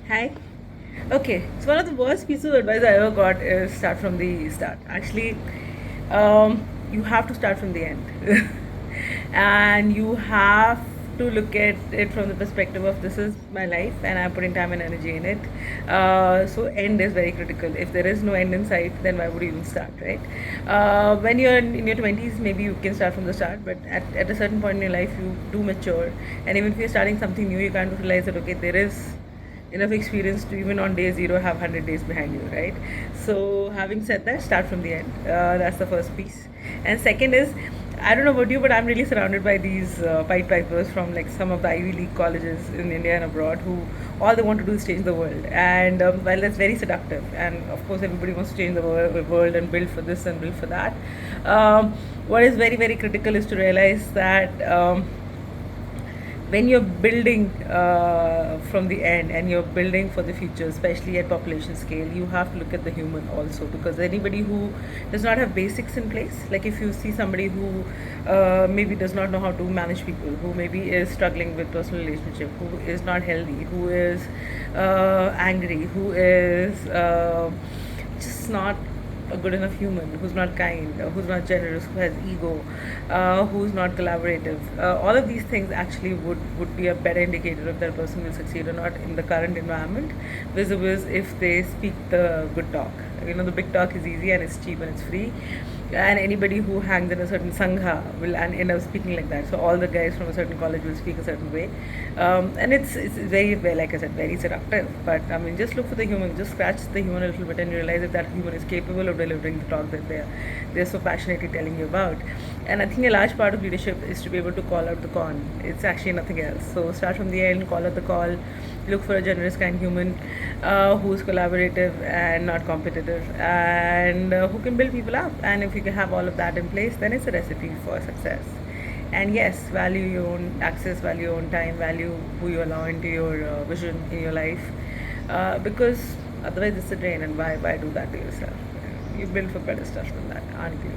Hi. Okay, so one of the worst pieces of advice I ever got is start from the start. Actually, you have to start from the end, and you have to look at it from the perspective of this is my life, and I'm putting time and energy in it. So end is very critical. If there is no end in sight, then why would you even start, right? When you're in your 20s, maybe you can start from the start, but at a certain point in your life, you do mature, and even if you're starting something new, you kind of realize that okay, there is enough experience to even on day zero have 100 days behind you, right? So having said that, start from the end. That's the first piece. And second is, I don't know about you, but I'm really surrounded by these pied pipers from like some of the Ivy League colleges in India and abroad who all they want to do is change the world. And while that's very seductive, and of course everybody wants to change the world and build for this and build for that, what is very very critical is to realize that when you're building from the end and you're building for the future, especially at population scale, you have to look at the human also, because anybody who does not have basics in place, like if you see somebody who maybe does not know how to manage people, who maybe is struggling with personal relationship, who is not healthy, who is angry, who is just not a good enough human, who's not kind, who's not generous, who has ego, who's not collaborative. All of these things actually would be a better indicator if that person will succeed or not in the current environment, vis a vis if they speak the good talk. You know, the big talk is easy and it's cheap and it's free, and anybody who hangs in a certain sangha will end up speaking like that. So all the guys from a certain college will speak a certain way, and it's very, very, like I said, very seductive. But I mean, just look for the human, just scratch the human a little bit, and you realize if that human is capable of delivering the talk that they're so passionately telling you about. And I think a large part of leadership is to be able to call out the con. It's actually nothing else. So start from the end, call out the call, look for a generous, kind human who's collaborative and not competitive, and who can build people up. And if you can have all of that in place, then it's a recipe for success. And yes, value your own access, value your own time, value who you allow into your vision in your life, because otherwise it's a drain. And why do that to yourself? You build for better stuff than that, aren't you?